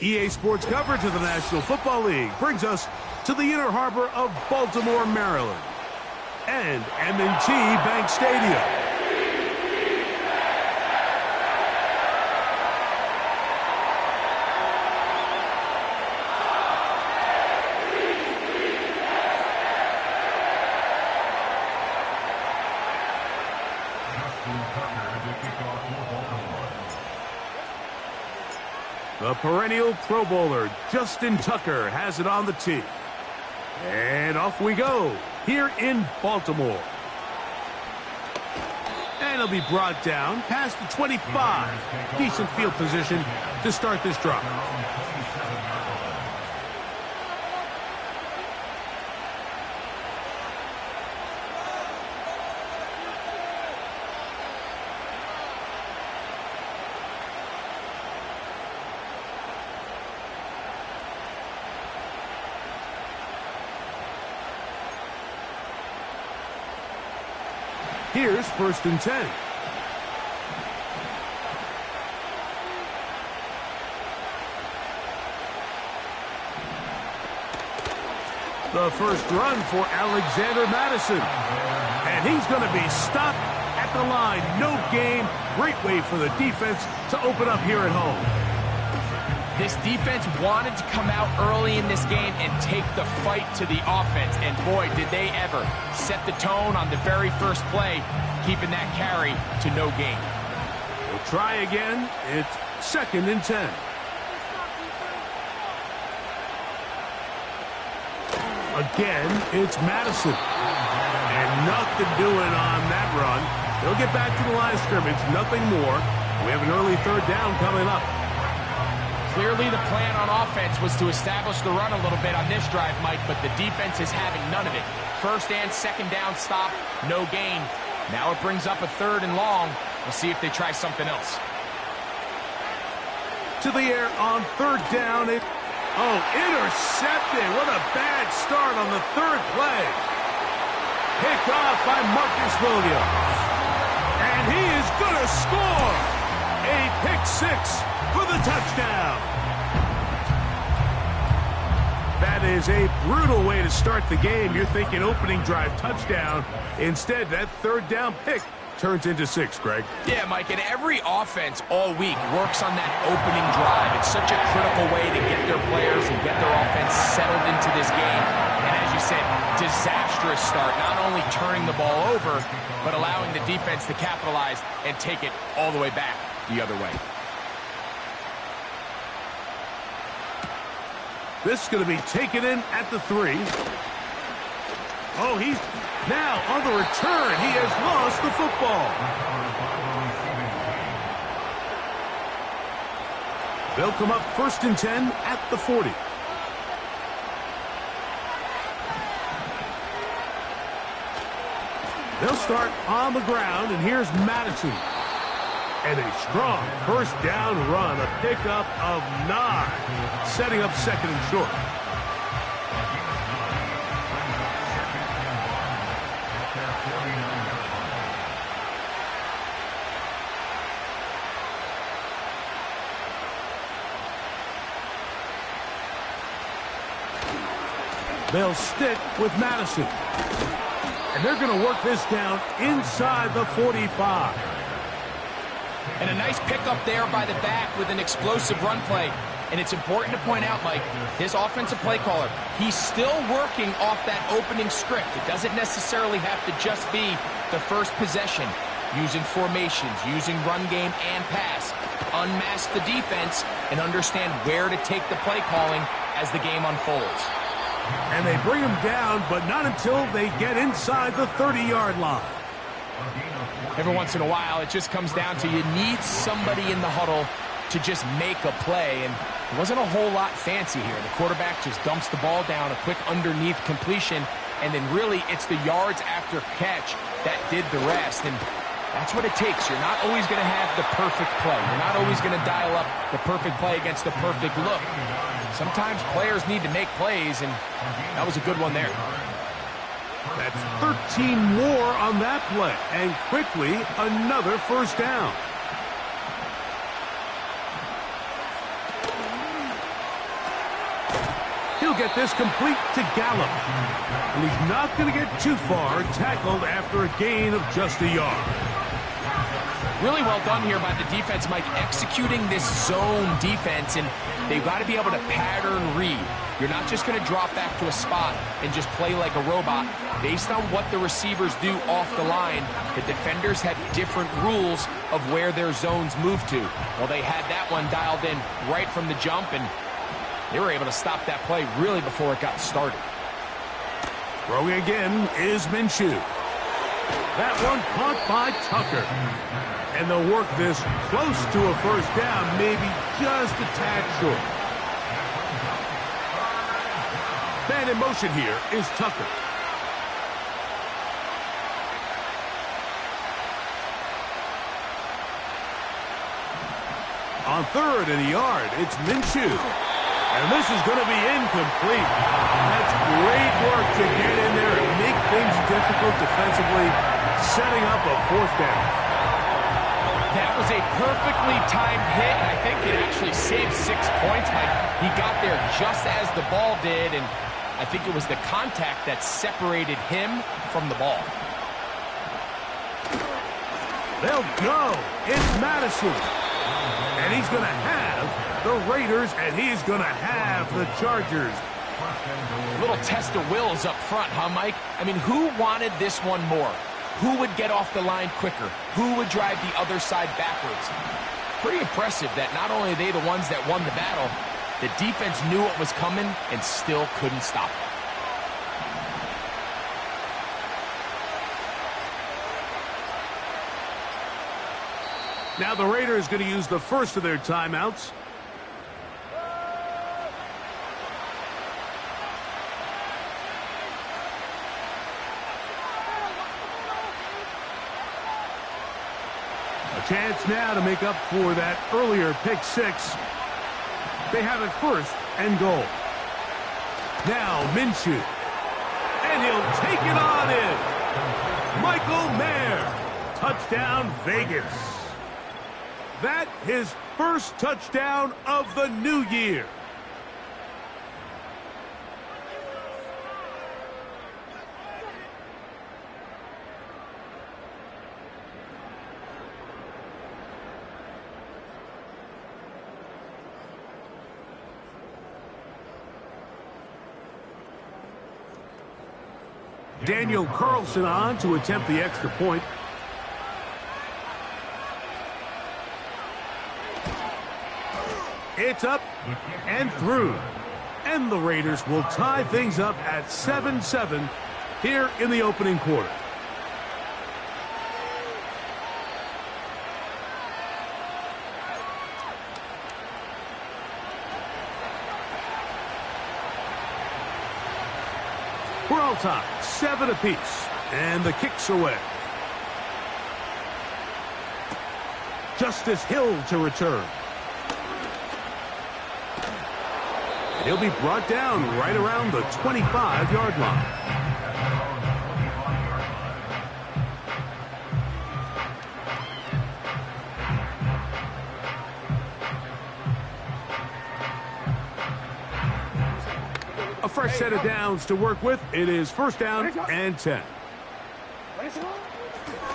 EA Sports coverage of the National Football League brings us to the inner harbor of Baltimore, Maryland, and M&T Bank Stadium. The perennial Pro Bowler, Justin Tucker, has it on the tee. And off we go, here in Baltimore. And it'll be brought down past the 25. Decent field position to start this drive. Here's 1st and 10. The first run for Alexander Madison. And he's going to be stopped at the line. No gain. Great way for the defense to open up here at home. This defense wanted to come out early in this game and take the fight to the offense. And boy, did they ever set the tone on the very first play, keeping that carry to no gain. We'll try again. It's 2nd and 10. Again, it's Madison. And nothing doing on that run. They'll get back to the line of scrimmage. Nothing more. We have an early 3rd down coming up. Clearly the plan on offense was to establish the run a little bit on this drive, Mike, but the defense is having none of it. 1st and 2nd down stop, no gain. Now it brings up a 3rd and long. We'll see if they try something else. To the air on 3rd down. Intercepted. What a bad start on the 3rd play. Picked off by Marcus Williams. And he is going to score. A pick 6 for the touchdown. That is a brutal way to start the game. You're thinking opening drive touchdown. Instead, that 3rd down pick turns into 6, Greg. Yeah, Mike, and every offense all week works on that opening drive. It's such a critical way to get their players and get their offense settled into this game. And as you said, disastrous start, not only turning the ball over, but allowing the defense to capitalize and take it all the way back the other way. This is going to be taken in at the 3. Oh, he's now on the return. He has lost the football. They'll come up 1st and 10 at the 40. They'll start on the ground, and here's Madison. And a strong 1st down run, a pickup of 9, setting up 2nd and short. They'll stick with Madison. And they're going to work this down inside the 45. And a nice pickup there by the back with an explosive run play. And it's important to point out, Mike, this offensive play caller, he's still working off that opening script. It doesn't necessarily have to just be the first possession. Using formations, using run game and pass. Unmask the defense and understand where to take the play calling as the game unfolds. And they bring him down, but not until they get inside the 30-yard line. Every once in a while, it just comes down to you need somebody in the huddle to just make a play, and it wasn't a whole lot fancy here. The quarterback just dumps the ball down, a quick underneath completion, and then really it's the yards after catch that did the rest, and that's what it takes. You're not always going to have the perfect play. You're not always going to dial up the perfect play against the perfect look. Sometimes players need to make plays, and that was a good one there. That's 13 more on that play, and quickly another 1st down. He'll get this complete to Gallup. And he's not going to get too far, tackled after a gain of just a yard. Really well done here by the defense, Mike, executing this zone defense, and they've got to be able to pattern read. You're not just going to drop back to a spot and just play like a robot. Based on what the receivers do off the line, the defenders have different rules of where their zones move to. Well, they had that one dialed in right from the jump, and they were able to stop that play really before it got started. Throwing again is Minshew. That one caught by Tucker. And they'll work this close to a first down, maybe just a tad short. Man in motion here is Tucker. On third and a yard, it's Minshew. And this is going to be incomplete. That's great work to get in there and make things difficult defensively, setting up a fourth down. That was a perfectly timed hit, and I think it actually saved 6 points. He got there just as the ball did, and I think it was the contact that separated him from the ball. They'll go. It's Madison. And he's going to have the Raiders, and he's going to have the Chargers. A little test of wills up front, huh, Mike? I mean, who wanted this one more? Who would get off the line quicker? Who would drive the other side backwards? Pretty impressive that not only are they the ones that won the battle, the defense knew what was coming and still couldn't stop it. Now the Raiders going to use the first of their timeouts. Chance now to make up for that earlier pick six. They have it first and goal. Now Minshew. And he'll take it on in. Michael Mayer. Touchdown Vegas. That his first touchdown of the new year. Daniel Carlson on to attempt the extra point. It's up and through. And the Raiders will tie things up at 7-7 here in the opening quarter. We're all tied, 7 apiece, and the kick's away. Justice Hill to return. He'll be brought down right around the 25-yard line. A fresh set of downs to work with. It is first down and 10.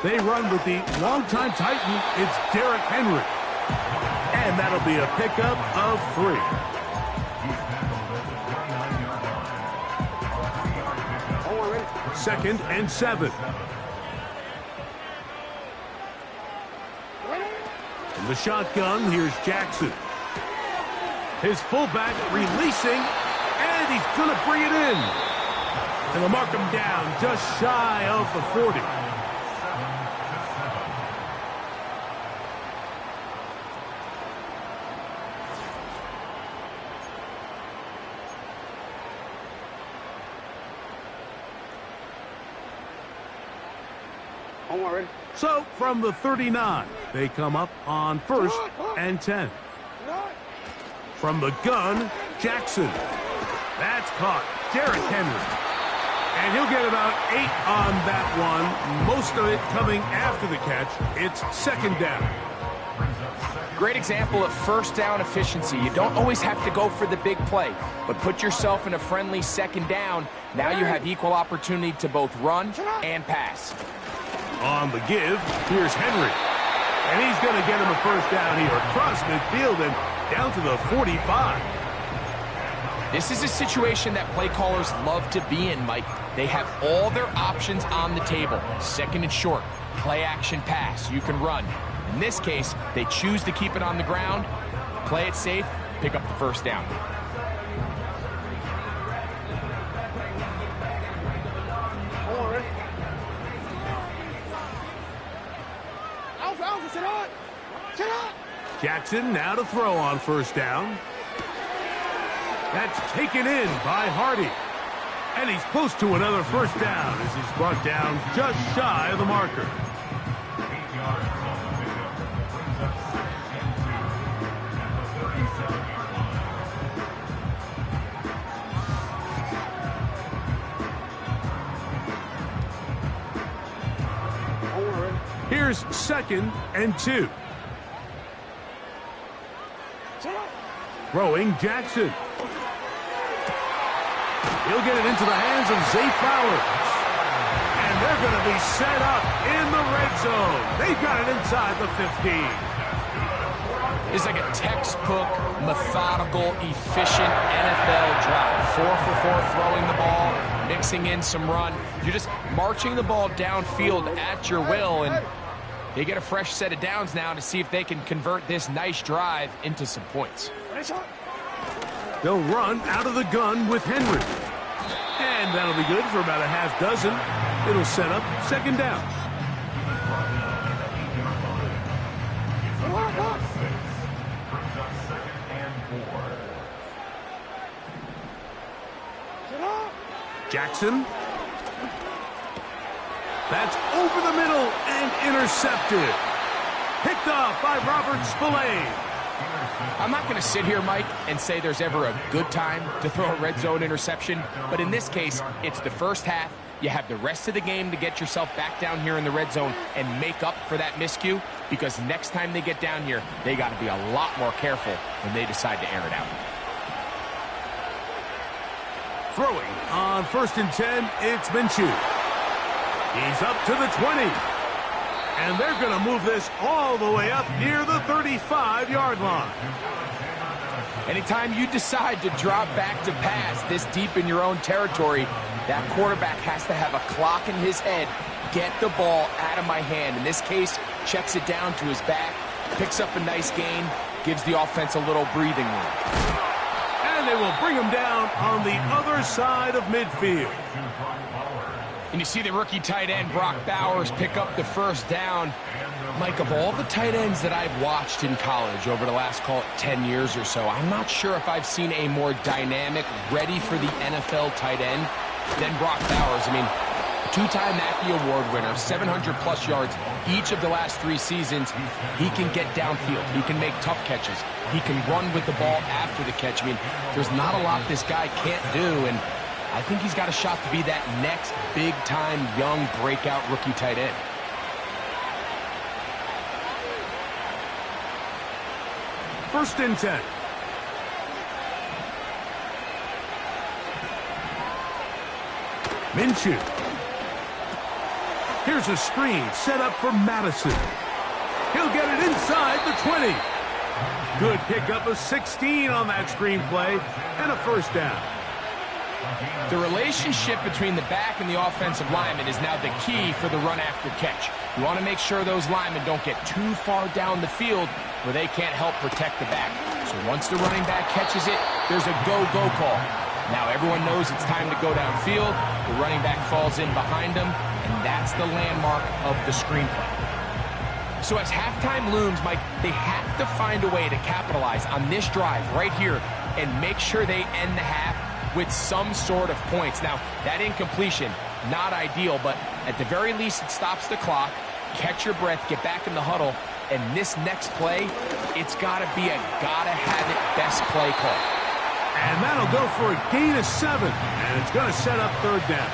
They run with the longtime Titan. It's Derrick Henry. And that'll be a pickup of 3. Second and 7. In the shotgun, here's Jackson. His fullback releasing. And he's going to bring it in. And they'll mark him down just shy of the 40. So from the 39, they come up on first and 10. From the gun, Jackson. That's caught. Derrick Henry. And he'll get about 8 on that one. Most of it coming after the catch. It's second down. Great example of first down efficiency. You don't always have to go for the big play, but put yourself in a friendly second down. Now you have equal opportunity to both run and pass. On the give, here's Henry. And he's going to get him a first down here across midfield and down to the 45. This is a situation that play callers love to be in, Mike. They have all their options on the table. Second and short, play action pass. You can run. In this case, they choose to keep it on the ground, play it safe, pick up the first down. Jackson now to throw on first down. That's taken in by Hardy. And he's close to another first down as he's brought down just shy of the marker. Here's 2nd and 2. Throwing Jackson. He'll get it into the hands of Zay Flowers. And they're going to be set up in the red zone. They've got it inside the 15. It's like a textbook, methodical, efficient NFL drive. 4 for 4 throwing the ball, mixing in some run. You're just marching the ball downfield at your will, and they get a fresh set of downs now to see if they can convert this nice drive into some points. They'll run out of the gun with Henry. And that'll be good for about a half dozen. It'll set up second down. Jackson. That's over the middle and intercepted. Picked off by Robert Spillane. I'm not going to sit here, Mike, and say there's ever a good time to throw a red zone interception, but in this case, it's the first half. You have the rest of the game to get yourself back down here in the red zone and make up for that miscue, because next time they get down here, they got to be a lot more careful when they decide to air it out. Throwing on 1st and 10, it's Minshew. He's up to the 20. And they're going to move this all the way up near the 35-yard line. Anytime you decide to drop back to pass this deep in your own territory, that quarterback has to have a clock in his head. Get the ball out of my hand. In this case, checks it down to his back, picks up a nice gain, gives the offense a little breathing room. And they will bring him down on the other side of midfield. And you see the rookie tight end, Brock Bowers, pick up the first down. Mike, of all the tight ends that I've watched in college over the last, call it 10 years or so, I'm not sure if I've seen a more dynamic, ready for the NFL tight end than Brock Bowers. I mean, two-time Mackey Award winner, 700-plus yards each of the last 3 seasons. He can get downfield. He can make tough catches. He can run with the ball after the catch. I mean, there's not a lot this guy can't do, and I think he's got a shot to be that next big-time young breakout rookie tight end. First and 10. Minshew. Here's a screen set up for Madison. He'll get it inside the 20. Good pickup of 16 on that screen play and a first down. The relationship between the back and the offensive lineman is now the key for the run after catch. You want to make sure those linemen don't get too far down the field where they can't help protect the back. So once the running back catches it, there's a go-go call. Now everyone knows it's time to go downfield. The running back falls in behind him, and that's the landmark of the screenplay. So as halftime looms, Mike, they have to find a way to capitalize on this drive right here and make sure they end the half with some sort of points. Now, that incompletion, not ideal, but at the very least, it stops the clock. Catch your breath, get back in the huddle, and this next play, it's got to be a gotta-have-it best play call. And that'll go for a gain of 7, and it's going to set up third down.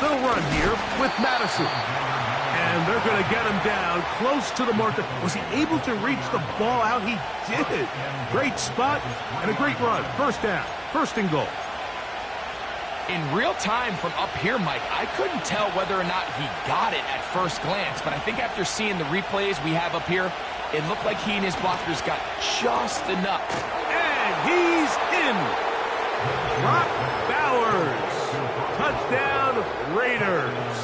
They'll run here with Madison. And they're going to get him down close to the marker. Was he able to reach the ball out? He did. Great spot and a great run. First down. First and goal. In real time from up here, Mike, I couldn't tell whether or not he got it at first glance, but I think after seeing the replays we have up here, it looked like he and his blockers got just enough. And he's in. Brock Bowers. Touchdown, Raiders.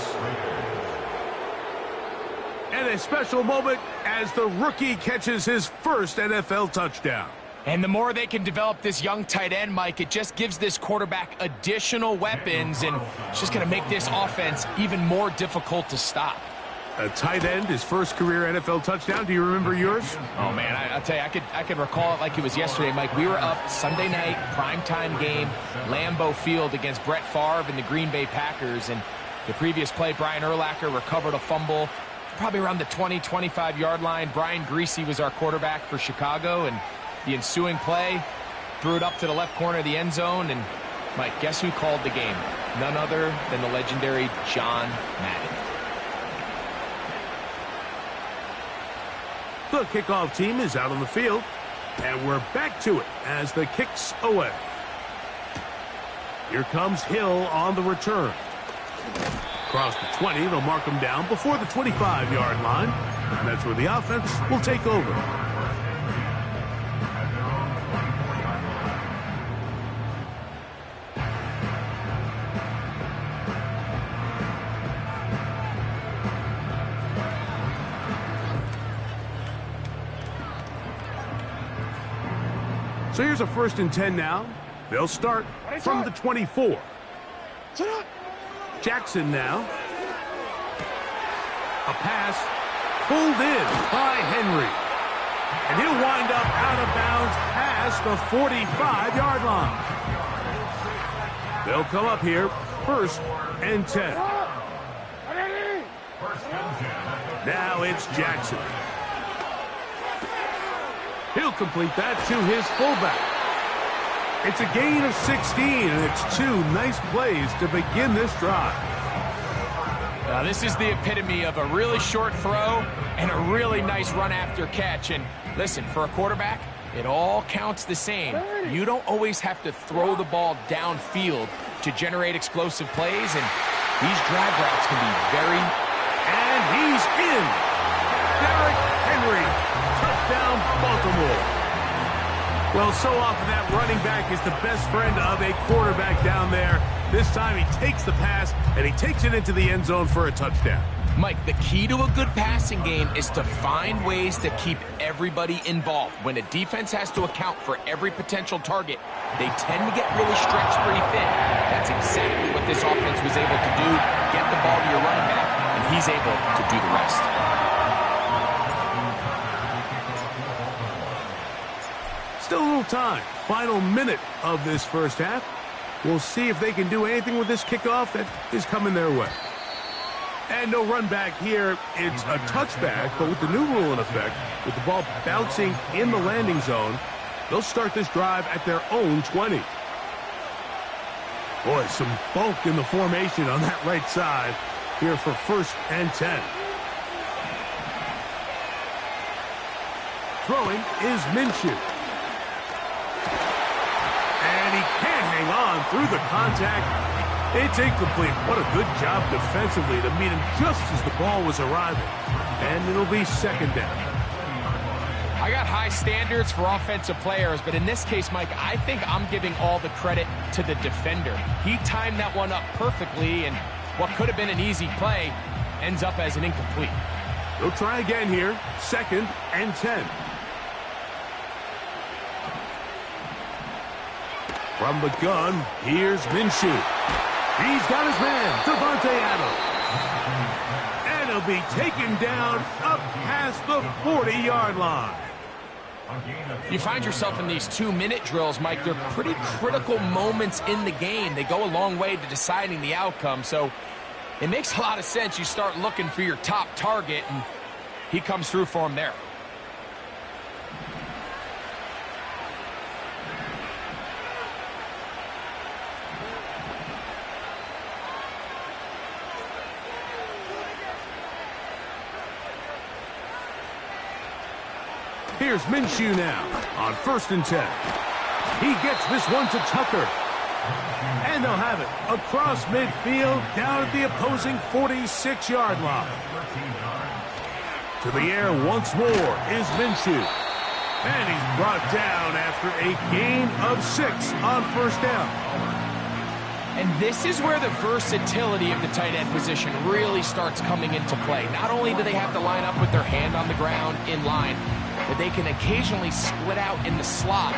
And a special moment as the rookie catches his first NFL touchdown. And the more they can develop this young tight end, Mike, it just gives this quarterback additional weapons, and it's just going to make this offense even more difficult to stop. A tight end, his first career NFL touchdown. Do you remember yours? Oh, man, I'll tell you, I could recall it like it was yesterday, Mike. We were up Sunday night, primetime game, Lambeau Field against Brett Favre and the Green Bay Packers. And the previous play, Brian Urlacher recovered a fumble probably around the 20, 25-yard line. Brian Greasy was our quarterback for Chicago, and the ensuing play, threw it up to the left corner of the end zone, and, Mike, guess who called the game? None other than the legendary John Madden. The kickoff team is out on the field, and we're back to it as the kick's away. Here comes Hill on the return. Across the 20, they'll mark him down before the 25-yard line, and that's where the offense will take over. So here's a 1st and 10 now. They'll start from the 24. Jackson now. A pass pulled in by Henry. And he'll wind up out of bounds past the 45-yard line. They'll come up here 1st and 10. Now it's Jackson. He'll complete that to his fullback. It's a gain of 16, and it's 2 nice plays to begin this drive. Now, this is the epitome of a really short throw and a really nice run after catch. And listen, for a quarterback, it all counts the same. You don't always have to throw the ball downfield to generate explosive plays, and these drag routes can be very... And he's in. Derrick Henry. Touchdown, Baltimore. Well, so often that running back is the best friend of a quarterback down there. This time he takes the pass, and he takes it into the end zone for a touchdown. Mike, the key to a good passing game is to find ways to keep everybody involved. When a defense has to account for every potential target, they tend to get really stretched pretty thin. That's exactly what this offense was able to do. Get the ball to your running back, and he's able to do the rest. Still a little time. Final minute of this first half. We'll see if they can do anything with this kickoff that is coming their way. And no run back here. It's a touchback, but with the new rule in effect, with the ball bouncing in the landing zone, they'll start this drive at their own 20. Boy, some bulk in the formation on that right side here for 1st and 10. Throwing is Minshew. And he can't hang on through the contact. It's incomplete. What a good job defensively to meet him just as the ball was arriving. And it'll be 2nd down. I got high standards for offensive players, but in this case, Mike, I think I'm giving all the credit to the defender. He timed that one up perfectly, and what could have been an easy play ends up as an incomplete. They'll try again here. 2nd and 10. From the gun, here's Minshew. He's got his man, Devontae Adams. And he'll be taken down up past the 40-yard line. You find yourself in these 2-minute drills, Mike. They're pretty critical moments in the game. They go a long way to deciding the outcome. So it makes a lot of sense. You start looking for your top target, and he comes through for him there. Here's Minshew now on 1st and 10. He gets this one to Tucker. And they'll have it across midfield down at the opposing 46-yard line. To the air once more is Minshew. And he's brought down after a gain of 6 on 1st down. And this is where the versatility of the tight end position really starts coming into play. Not only do they have to line up with their hand on the ground in line, but they can occasionally split out in the slot.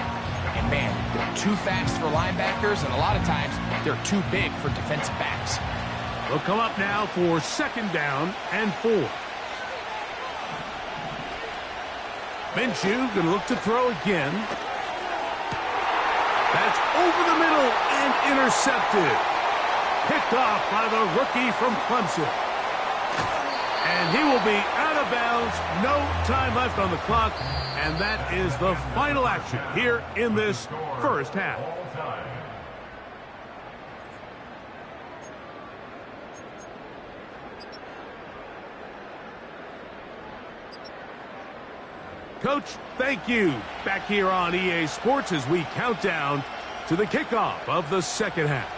And man, they're too fast for linebackers, and a lot of times they're too big for defensive backs. They'll come up now for 2nd down and 4. Minshew going to look to throw again. That's over the middle and intercepted. Picked off by the rookie from Clemson. And he will be out of bounds. No time left on the clock. And that is the final action here in this 1st half. Coach, thank you. Back here on EA Sports as we count down to the kickoff of the 2nd half.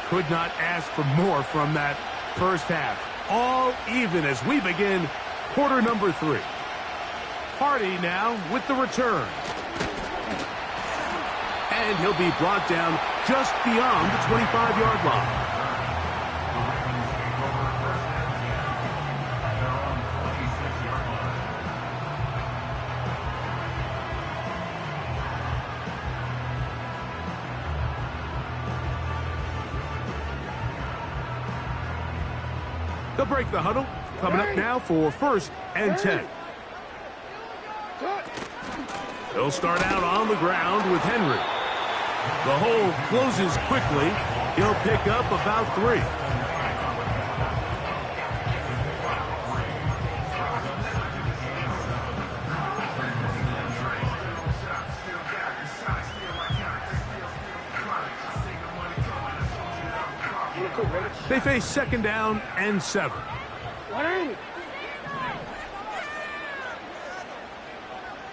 Could not ask for more from that 1st half. All even as we begin quarter number 3. Hardy now with the return. And he'll be brought down just beyond the 25-yard line. They'll break the huddle. Coming up now for 1st and 10. They'll start out on the ground with Henry. The hole closes quickly. He'll pick up about 3. They face 2nd down and 7.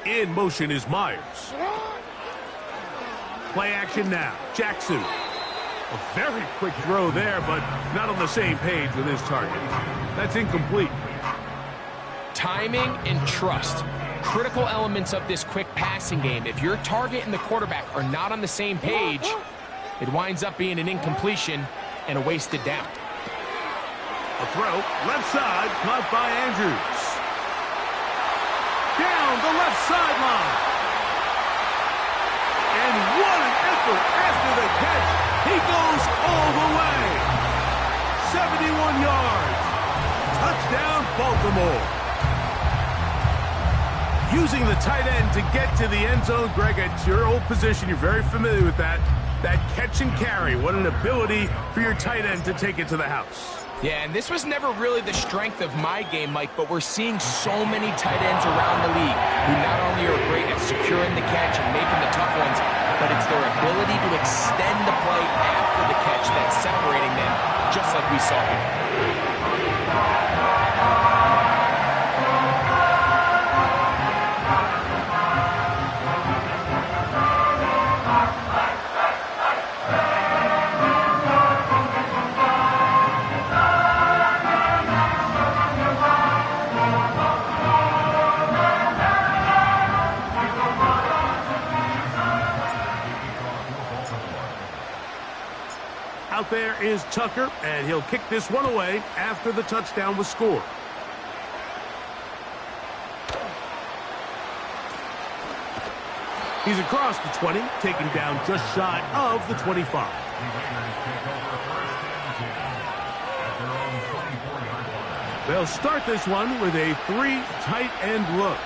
In motion is Myers. Play action now. Jackson. A very quick throw there, but not on the same page with his target. That's incomplete. Timing and trust. Critical elements of this quick passing game. If your target and the quarterback are not on the same page, it winds up being an incompletion and a wasted down. A throw, left side, caught by Andrews. Down the left sideline. And what an effort after the catch. He goes all the way. 71 yards. Touchdown, Baltimore. Using the tight end to get to the end zone, Greg, it's your old position. You're very familiar with that. That catch and carry. What an ability for your tight end to take it to the house. Yeah, and this was never really the strength of my game, Mike, but we're seeing so many tight ends around the league who not only are great at securing the catch and making the tough ones, but it's their ability to extend the play after the catch that's separating them, just like we saw here. Out there is Tucker, and he'll kick this one away after the touchdown was scored. He's across the 20, taken down just shy of the 25. They'll start this one with a 3 tight end look.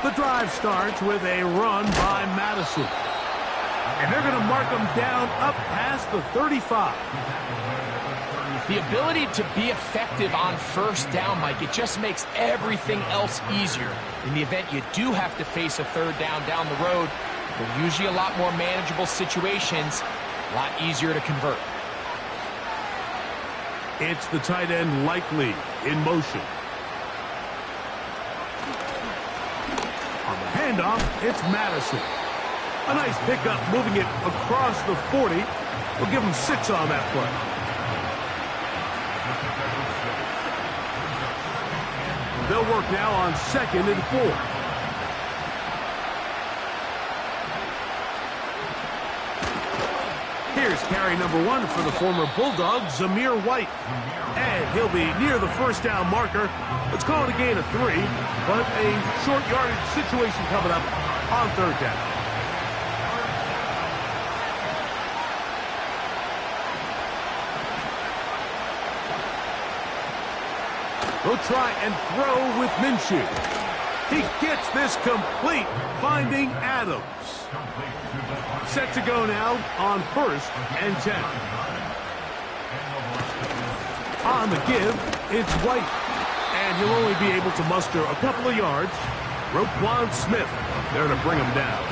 The drive starts with a run by Madison. And they're going to mark him down up past the 35. The ability to be effective on 1st down, Mike, it just makes everything else easier. In the event you do have to face a 3rd down the road, They're usually a lot more manageable situations, a lot easier to convert. It's the tight end Likely in motion. On the handoff, it's Madison. A nice pickup, moving it across the 40. We'll give him 6 on that play. They'll work now on 2nd and 4. Here's carry number 1 for the former Bulldog, Zamir White. And he'll be near the first down marker. Let's call it a gain of 3, but a short yardage situation coming up on 3rd down. We'll try and throw with Minshew. He gets this complete, finding Adams. Set to go now on 1st and 10. On the give, it's White. And he'll only be able to muster a couple of yards. Roquan Smith there to bring him down.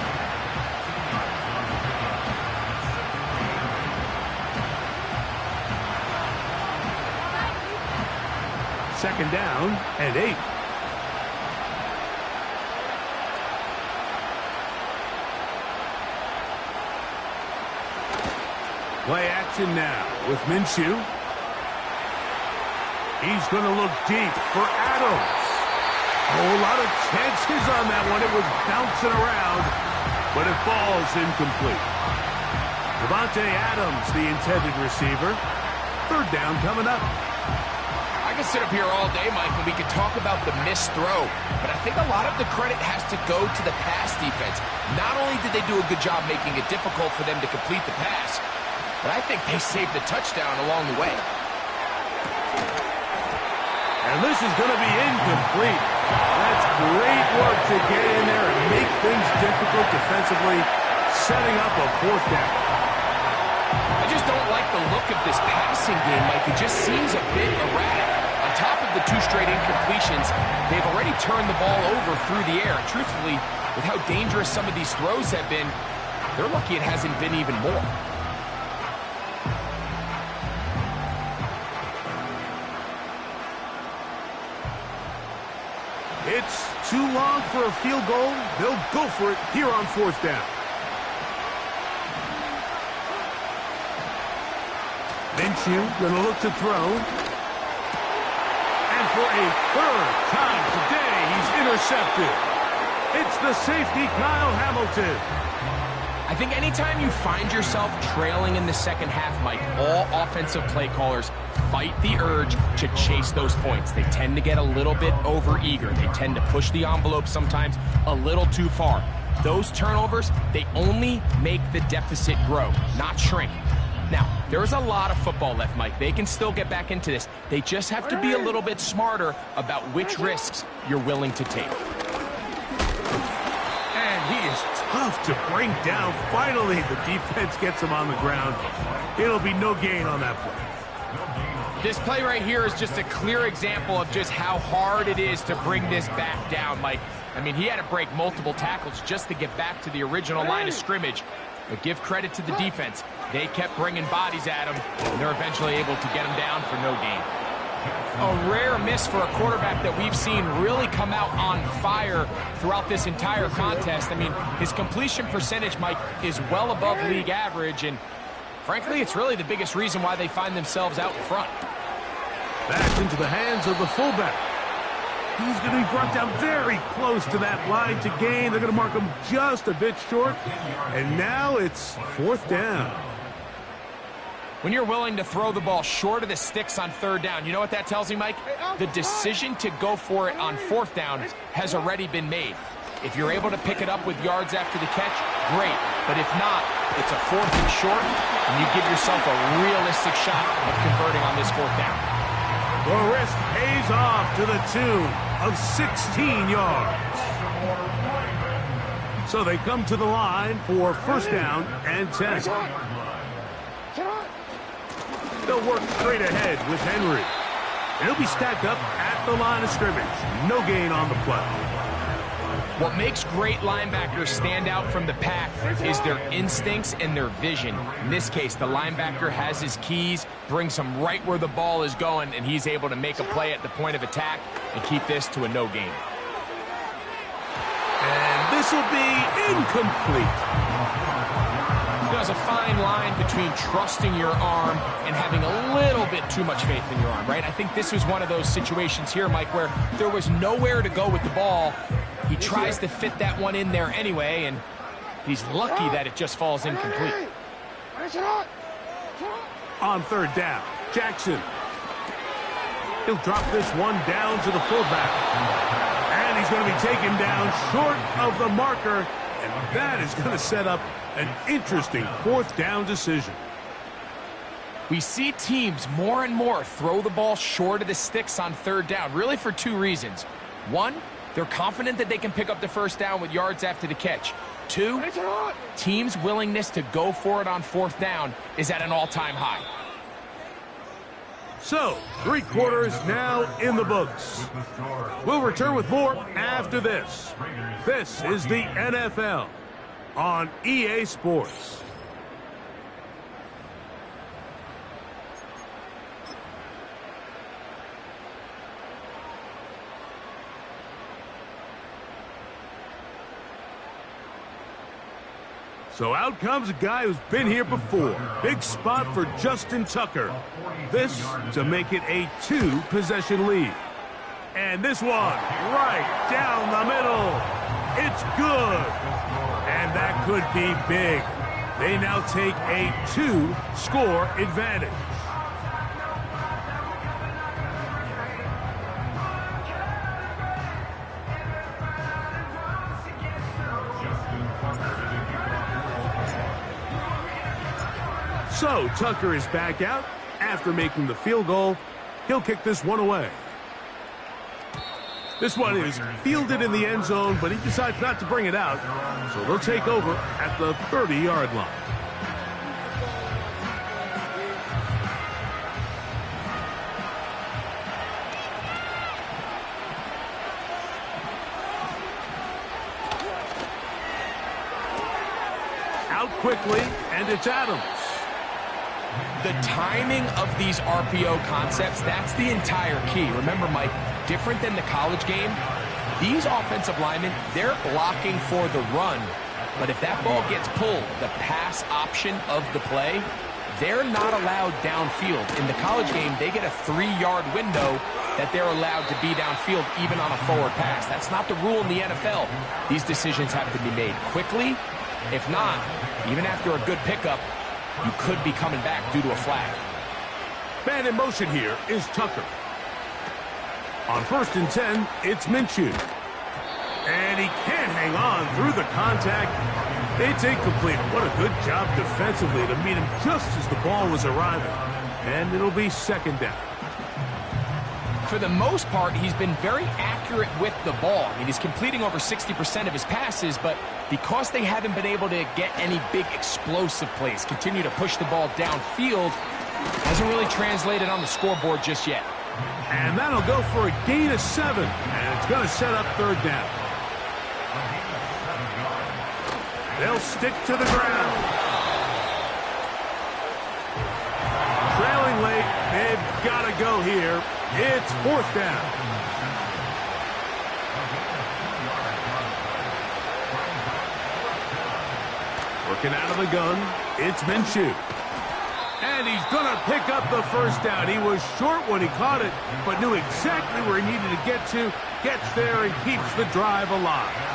Second down and 8. Play action now with Minshew. He's going to look deep for Adams. A lot of chances on that one. It was bouncing around, but it falls incomplete. Devontae Adams, the intended receiver. 3rd down coming up. I could sit up here all day, Mike, and we could talk about the missed throw, but I think a lot of the credit has to go to the pass defense. Not only did they do a good job making it difficult for them to complete the pass, but I think they saved the touchdown along the way. And this is going to be incomplete. That's great work to get in there and make things difficult defensively, setting up a 4th down. I just don't like the look of this passing game, Mike. It just seems a bit erratic. On top of the 2 straight incompletions, they've already turned the ball over through the air. And truthfully, with how dangerous some of these throws have been, they're lucky it hasn't been even more. It's too long for a field goal. They'll go for it here on 4th down. Minshew going to look to throw. And for a 3rd time today, he's intercepted. It's the safety, Kyle Hamilton. I think anytime you find yourself trailing in the second half, Mike, all offensive play callers fight the urge to chase those points. They tend to get a little bit overeager. They tend to push the envelope sometimes a little too far. Those turnovers, they only make the deficit grow, not shrink. Now, there's a lot of football left, Mike. They can still get back into this. They just have to be a little bit smarter about which risks you're willing to take. And he is tough to bring down. Finally, the defense gets him on the ground. It'll be no gain on that play. This play right here is just a clear example of just how hard it is to bring this back down, Mike. I mean, he had to break multiple tackles just to get back to the original line of scrimmage. But give credit to the defense. They kept bringing bodies at him, and they're eventually able to get him down for no gain. A rare miss for a quarterback that we've seen really come out on fire throughout this entire contest. I mean, his completion percentage, Mike, is well above league average, and frankly, it's really the biggest reason why they find themselves out in front. Back into the hands of the fullback. He's going to be brought down very close to that line to gain. They're going to mark him just a bit short. And now it's 4th down. When you're willing to throw the ball short of the sticks on 3rd down, you know what that tells me, Mike? The decision to go for it on 4th down has already been made. If you're able to pick it up with yards after the catch, great. But if not, it's a 4th and short, and you give yourself a realistic shot of converting on this 4th down. The risk pays off to the tune of 16 yards. So they come to the line for 1st down and 10. They'll work straight ahead with Henry. And he'll be stacked up at the line of scrimmage. No gain on the play. What makes great linebackers stand out from the pack is their instincts and their vision. In this case, the linebacker has his keys, brings him right where the ball is going, and he's able to make a play at the point of attack and keep this to a no gain. And this will be incomplete. There's a fine line between trusting your arm and having a little bit too much faith in your arm, right? I think this was one of those situations here, Mike, where there was nowhere to go with the ball. He tries to fit that one in there anyway, and he's lucky that it just falls incomplete. On third down, Jackson. He'll drop this one down to the fullback. And he's going to be taken down short of the marker, and that is going to set up an interesting fourth down decision. We see teams more and more throw the ball short of the sticks on third down, really for two reasons. One, they're confident that they can pick up the first down with yards after the catch. Two, teams' willingness to go for it on fourth down is at an all-time high. So, 3 quarters now in the books. We'll return with more after this. This is the NFL on EA Sports. So out comes a guy who's been here before. Big spot for Justin Tucker. This to make it a 2-possession lead. And this one right down the middle. It's good. And that could be big. They now take a 2-score advantage. So Tucker is back out after making the field goal. He'll kick this one away. This one is fielded in the end zone, but he decides not to bring it out. So they'll take over at the 30-yard line. Out quickly, and it's Adams. The timing of these RPO concepts, that's the entire key. Remember, Mike, different than the college game, these offensive linemen, they're blocking for the run. But if that ball gets pulled, the pass option of the play, they're not allowed downfield. In the college game, they get a 3-yard window that they're allowed to be downfield even on a forward pass. That's not the rule in the NFL. These decisions have to be made quickly. If not, even after a good pickup, you could be coming back due to a flag. Man in motion here is Tucker. On 1st and 10, it's Minshew. And he can't hang on through the contact. It's incomplete. What a good job defensively to meet him just as the ball was arriving. And it'll be 2nd down. For the most part, he's been very accurate with the ball. I mean, he's completing over 60% of his passes, but because they haven't been able to get any big explosive plays, continue to push the ball downfield, hasn't really translated on the scoreboard just yet. And that'll go for a gain of 7, and it's going to set up 3rd down. They'll stick to the ground. Trailing late, they've got to go here. It's 4th down. Working out of the gun, it's Minshew. And he's going to pick up the 1st down. He was short when he caught it, but knew exactly where he needed to get to. Gets there and keeps the drive alive.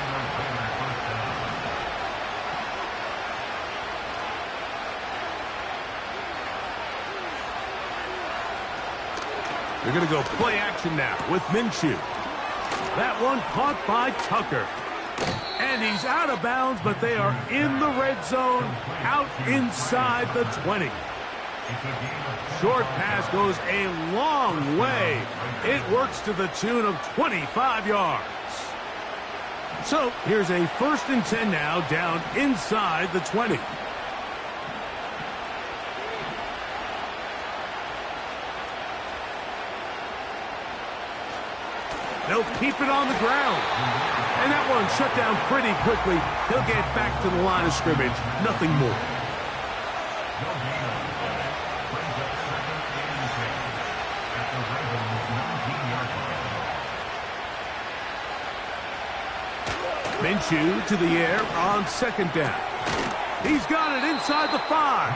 They're going to go play action now with Minshew. That one caught by Tucker. And he's out of bounds, but they are in the red zone, out inside the 20. Short pass goes a long way. It works to the tune of 25 yards. So here's a 1st and 10 now, down inside the 20. They'll keep it on the ground. And that one shut down pretty quickly. He'll get back to the line of scrimmage. Nothing more. Minshew to the air on second down. He's got it inside the 5.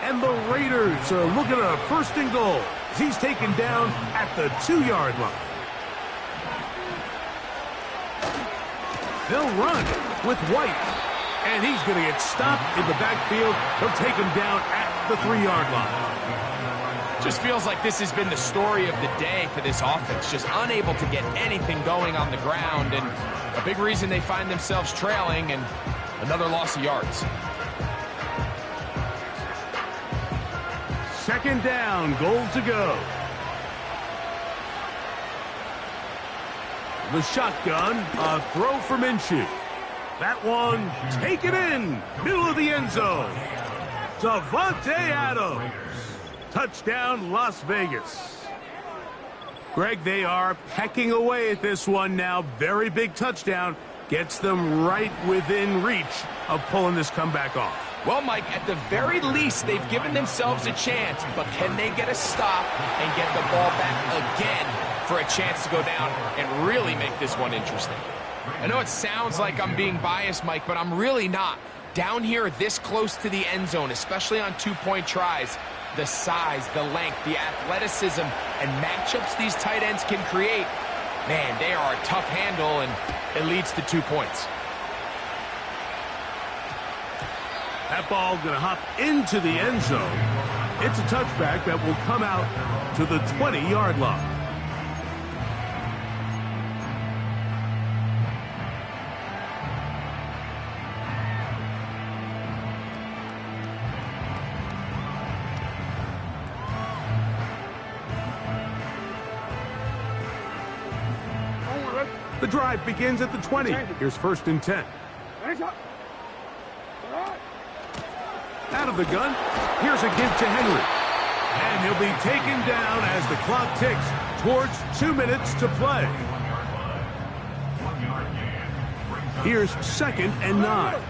And the Raiders are looking at a first and goal. He's taken down at the 2-yard line. They'll run with White. And he's going to get stopped in the backfield. They'll take him down at the 3-yard line. Just feels like this has been the story of the day for this offense. Just unable to get anything going on the ground. And a big reason they find themselves trailing and another loss of yards. Second down, goal to go. The shotgun, a throw for Minshew. That one, take it in, middle of the end zone. Davante Adams. Touchdown, Las Vegas. Greg, they are pecking away at this one now. Very big touchdown. Gets them right within reach of pulling this comeback off. Well, Mike, at the very least, they've given themselves a chance, but can they get a stop and get the ball back again for a chance to go down and really make this one interesting? I know it sounds like I'm being biased, Mike, but I'm really not. Down here this close to the end zone, especially on 2-point tries, the size, the length, the athleticism, and matchups these tight ends can create, man, they are a tough handle, and it leads to 2 points. That ball going to hop into the end zone. It's a touchback that will come out to the 20-yard line. The drive begins at the 20. Here's first and 10. Out of the gun, here's a give to Henry. And he'll be taken down as the clock ticks towards 2 minutes to play. Here's second and 9.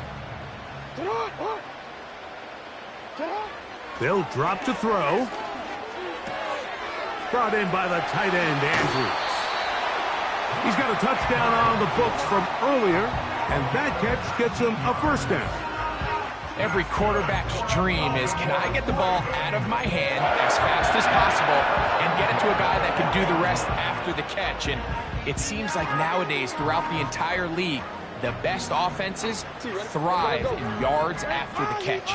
They'll drop to throw. Brought in by the tight end, Andrews. He's got a touchdown on the books from earlier, and that catch gets him a first down. Every quarterback's dream is, can I get the ball out of my hand as fast as possible and get it to a guy that can do the rest after the catch? And it seems like nowadays, throughout the entire league, the best offenses thrive in yards after the catch.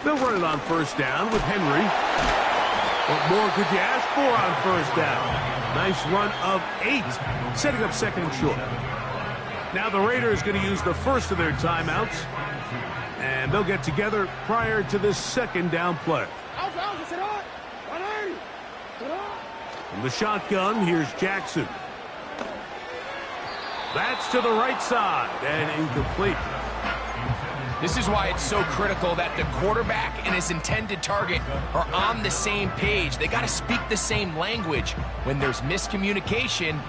They'll run it on first down with Henry. What more could you ask for on first down? Nice run of 8, setting up second and short. Now the Raiders going to use the first of their timeouts, and they'll get together prior to this second down play. From the shotgun, here's Jackson. That's to the right side and incomplete. This is why it's so critical that the quarterback and his intended target are on the same page. They got to speak the same language. When there's miscommunication,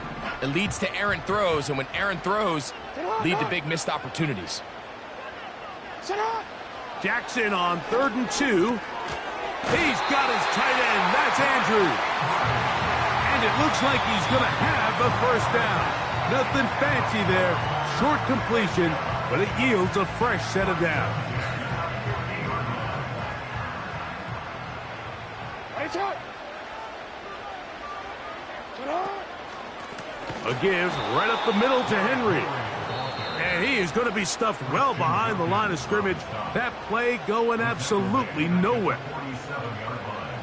it leads to errant throws, and when errant throws lead to big missed opportunities. Jackson on 3rd and 2. He's got his tight end. That's Andrews. And it looks like he's going to have a first down. Nothing fancy there. Short completion, but it yields a fresh set of downs. A give right up the middle to Henry. And he is going to be stuffed well behind the line of scrimmage. That play going absolutely nowhere.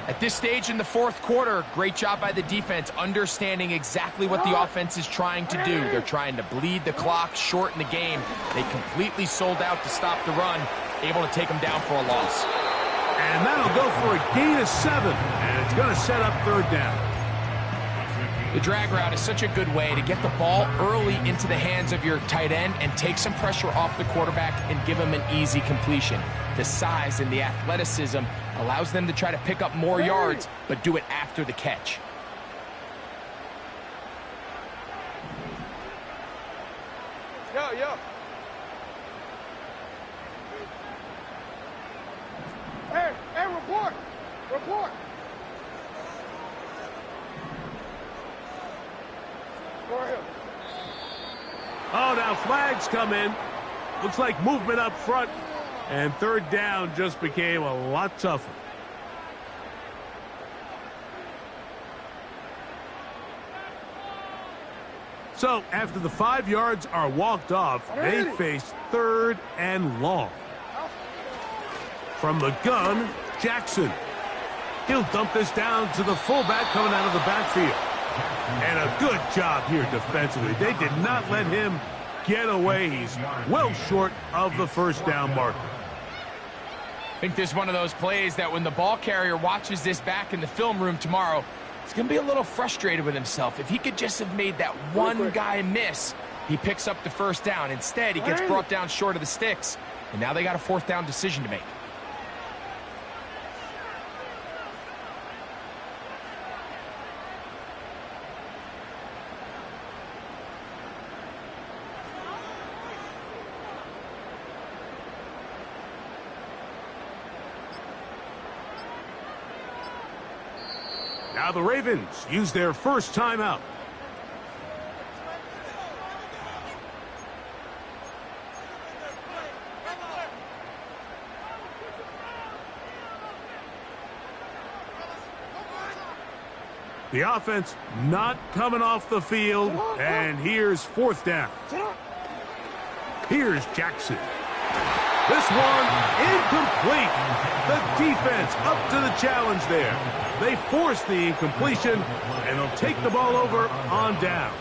At this stage in the fourth quarter, great job by the defense, understanding exactly what the offense is trying to do. They're trying to bleed the clock, shorten the game. They completely sold out to stop the run, able to take them down for a loss. And that'll go for a gain of 7, and it's going to set up third down. The drag route is such a good way to get the ball early into the hands of your tight end and take some pressure off the quarterback and give him an easy completion. The size and the athleticism allows them to try to pick up more yards, but do it after the catch. Yeah. Hey, report. Go ahead. Oh, now flags come in. Looks like movement up front. And third down just became a lot tougher. So, after the 5 yards are walked off, they face third and long. From the gun, Jackson. He'll dump this down to the fullback coming out of the backfield. And a good job here defensively. They did not let him get away. He's well short of the first down marker. I think this is one of those plays that when the ball carrier watches this back in the film room tomorrow, he's going to be a little frustrated with himself. If he could just have made that one guy miss, he picks up the first down. Instead, he gets brought down short of the sticks, and now they got a fourth down decision to make. Now the Ravens use their first timeout. The offense not coming off the field, and here's fourth down. Here's Jackson. This one incomplete. The defense up to the challenge there. They force the incompletion, and they'll take the ball over on downs.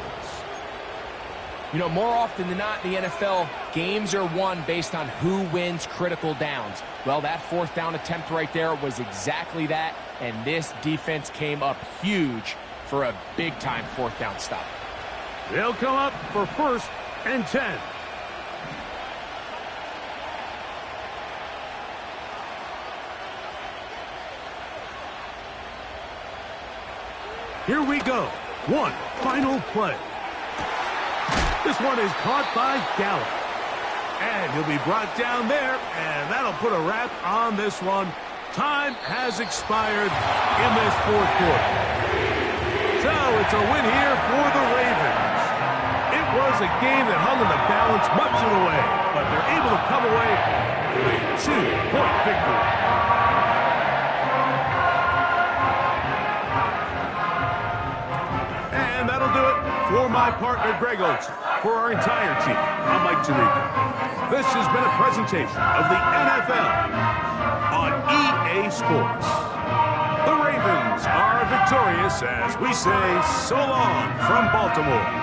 You know, more often than not in the NFL, games are won based on who wins critical downs. Well, that fourth down attempt right there was exactly that, and this defense came up huge for a big-time fourth down stop. They'll come up for first and 10. Here we go. One final play. This one is caught by Gallup. And he'll be brought down there, and that'll put a wrap on this one. Time has expired in this fourth quarter. So it's a win here for the Ravens. It was a game that hung in the balance much of the way, but they're able to come away with a 2-point victory. And that'll do it for my partner, Greg Olson. For our entire team, I'm Mike Tirico. This has been a presentation of the NFL on EA Sports. The Ravens are victorious as we say so long from Baltimore.